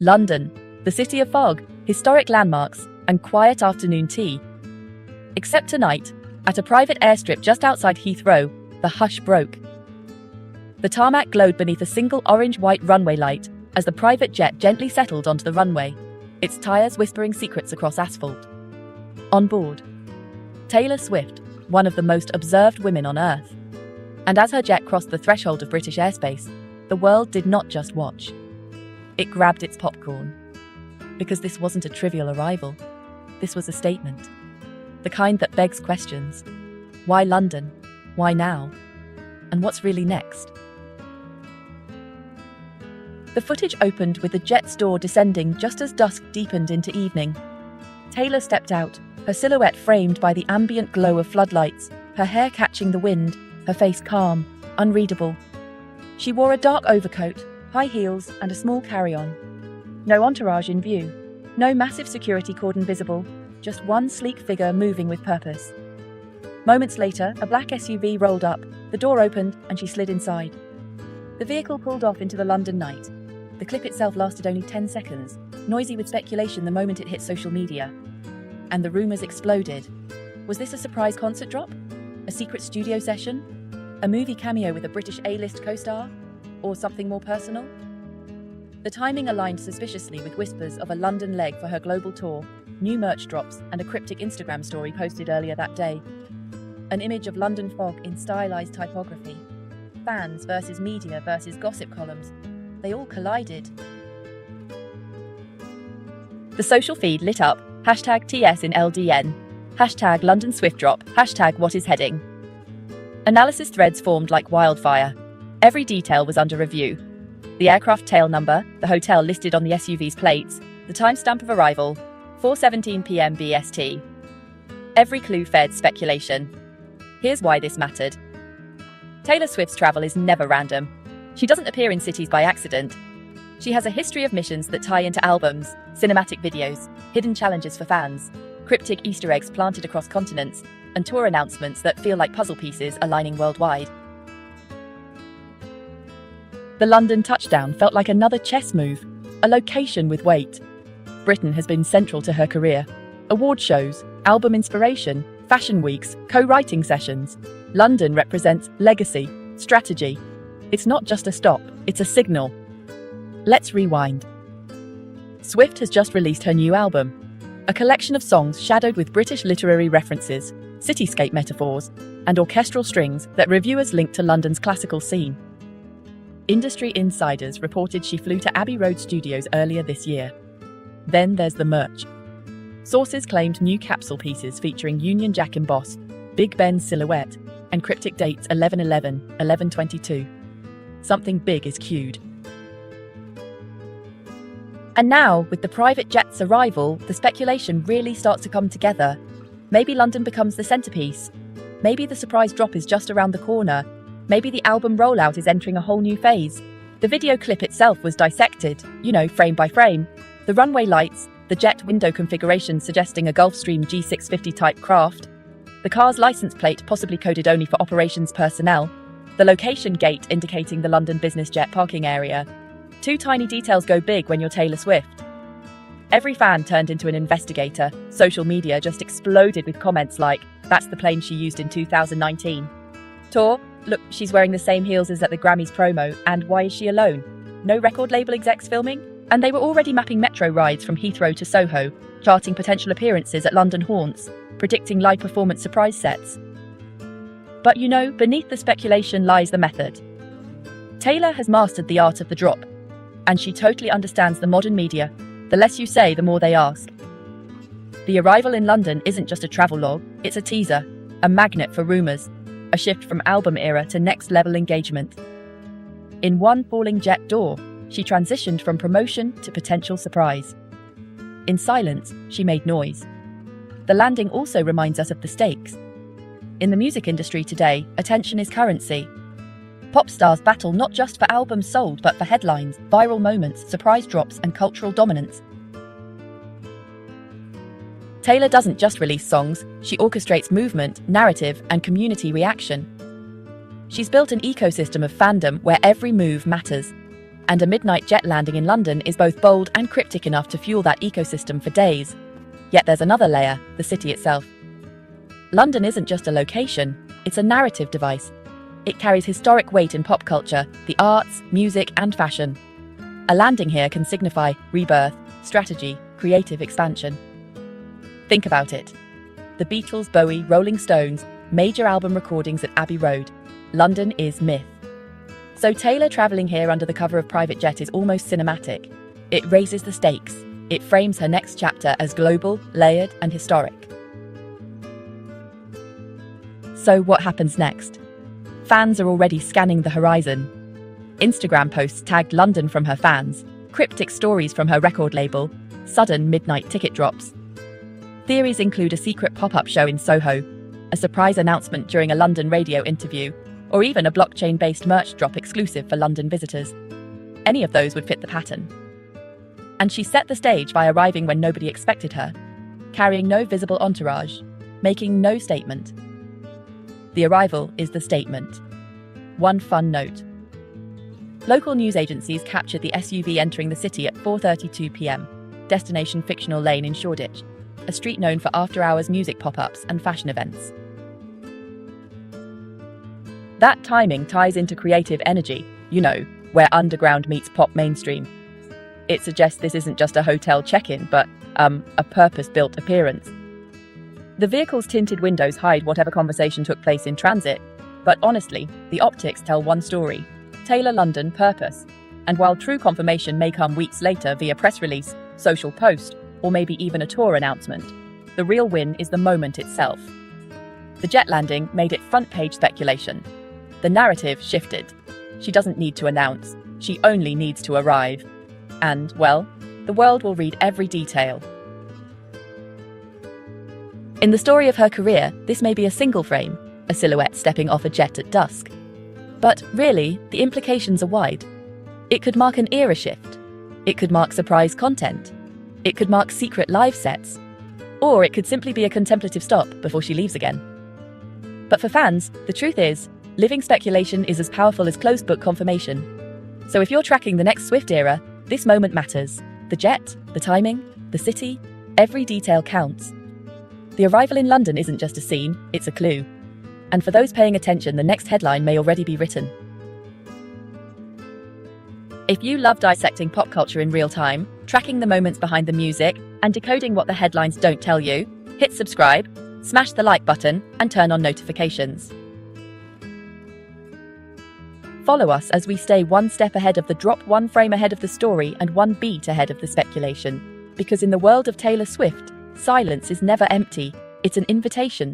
London, the city of fog, historic landmarks, and quiet afternoon tea. Except tonight, at a private airstrip just outside Heathrow, the hush broke. The tarmac glowed beneath a single orange-white runway light as the private jet gently settled onto the runway, its tires whispering secrets across asphalt. On board, Taylor Swift, one of the most observed women on Earth. And as her jet crossed the threshold of British airspace, the world did not just watch. It grabbed its popcorn. Because this wasn't a trivial arrival. This was a statement. The kind that begs questions. Why London? Why now? And what's really next? The footage opened with the jet's door descending just as dusk deepened into evening. Taylor stepped out, her silhouette framed by the ambient glow of floodlights, her hair catching the wind, her face calm, unreadable. She wore a dark overcoat, high heels, and a small carry-on. No entourage in view, no massive security cordon visible, just one sleek figure moving with purpose. Moments later, a black SUV rolled up, the door opened, and she slid inside. The vehicle pulled off into the London night. The clip itself lasted only 10 seconds, noisy with speculation the moment it hit social media. And the rumours exploded. Was this a surprise concert drop? A secret studio session? A movie cameo with a British A-list co-star? Or something more personal? The timing aligned suspiciously with whispers of a London leg for her global tour, new merch drops, and a cryptic Instagram story posted earlier that day. An image of London fog in stylized typography. Fans versus media versus gossip columns. They all collided. The social feed lit up, hashtag TS in LDN, hashtag London Swift Drop, hashtag What is Heading. Analysis threads formed like wildfire. Every detail was under review. The aircraft tail number, the hotel listed on the SUV's plates, the timestamp of arrival, 4:17 p.m. BST. Every clue fed speculation. Here's why this mattered. Taylor Swift's travel is never random. She doesn't appear in cities by accident. She has a history of missions that tie into albums, cinematic videos, hidden challenges for fans, cryptic Easter eggs planted across continents, and tour announcements that feel like puzzle pieces aligning worldwide. The London touchdown felt like another chess move, a location with weight. Britain has been central to her career. Award shows, album inspiration, fashion weeks, co-writing sessions. London represents legacy, strategy. It's not just a stop, it's a signal. Let's rewind. Swift has just released her new album, a collection of songs shadowed with British literary references, cityscape metaphors, and orchestral strings that reviewers link to London's classical scene. Industry insiders reported she flew to Abbey Road Studios earlier this year. Then there's the merch. Sources claimed new capsule pieces featuring Union Jack embossed, Big Ben's silhouette, and cryptic dates 11/11, 11/22. Something big is cued. And now, with the private jet's arrival, the speculation really starts to come together. Maybe London becomes the centerpiece. Maybe the surprise drop is just around the corner. Maybe the album rollout is entering a whole new phase. The video clip itself was dissected, frame by frame. The runway lights, the jet window configuration suggesting a Gulfstream G650 type craft. The car's license plate possibly coded only for operations personnel. The location gate indicating the London business jet parking area. Two tiny details go big when you're Taylor Swift. Every fan turned into an investigator. Social media just exploded with comments like, "That's the plane she used in 2019. Tour, look, she's wearing the same heels as at the Grammys promo, and why is she alone? No record label execs filming?" And they were already mapping metro rides from Heathrow to Soho, charting potential appearances at London haunts, predicting live performance surprise sets. But beneath the speculation lies the method. Taylor has mastered the art of the drop, and she totally understands the modern media. The less you say, the more they ask. The arrival in London isn't just a travel log, it's a teaser, a magnet for rumours, a shift from album era to next-level engagement. In one falling jet door, she transitioned from promotion to potential surprise. In silence, she made noise. The landing also reminds us of the stakes. In the music industry today, attention is currency. Pop stars battle not just for albums sold, but for headlines, viral moments, surprise drops, and cultural dominance. Taylor doesn't just release songs, she orchestrates movement, narrative, and community reaction. She's built an ecosystem of fandom where every move matters. And a midnight jet landing in London is both bold and cryptic enough to fuel that ecosystem for days. Yet there's another layer, the city itself. London isn't just a location, it's a narrative device. It carries historic weight in pop culture, the arts, music, and fashion. A landing here can signify rebirth, strategy, creative expansion. Think about it. The Beatles, Bowie, Rolling Stones, major album recordings at Abbey Road. London is myth. So Taylor travelling here under the cover of private jet is almost cinematic. It raises the stakes. It frames her next chapter as global, layered, and historic. So what happens next? Fans are already scanning the horizon. Instagram posts tagged London from her fans, cryptic stories from her record label, sudden midnight ticket drops. Theories include a secret pop-up show in Soho, a surprise announcement during a London radio interview, or even a blockchain-based merch drop exclusive for London visitors. Any of those would fit the pattern. And she set the stage by arriving when nobody expected her, carrying no visible entourage, making no statement. The arrival is the statement. One fun note. Local news agencies captured the SUV entering the city at 4:32 p.m, destination Fictional Lane in Shoreditch, a street known for after-hours music pop-ups and fashion events. That timing ties into creative energy, where underground meets pop mainstream. It suggests this isn't just a hotel check-in, but a purpose-built appearance. The vehicle's tinted windows hide whatever conversation took place in transit, but honestly, the optics tell one story: Taylor London purpose. And while true confirmation may come weeks later via press release, social post, or maybe even a tour announcement, the real win is the moment itself. The jet landing made it front-page speculation. The narrative shifted. She doesn't need to announce, she only needs to arrive. And, well, the world will read every detail. In the story of her career, this may be a single frame, a silhouette stepping off a jet at dusk. But really, the implications are wide. It could mark an era shift. It could mark surprise content. It could mark secret live sets. Or it could simply be a contemplative stop before she leaves again. But for fans, the truth is, living speculation is as powerful as closed-book confirmation. So if you're tracking the next Swift era, this moment matters. The jet, the timing, the city, every detail counts. The arrival in London isn't just a scene, it's a clue. And for those paying attention, the next headline may already be written. If you love dissecting pop culture in real time, tracking the moments behind the music, and decoding what the headlines don't tell you, hit subscribe, smash the like button, and turn on notifications. Follow us as we stay one step ahead of the drop, one frame ahead of the story, and one beat ahead of the speculation. Because in the world of Taylor Swift, silence is never empty, it's an invitation.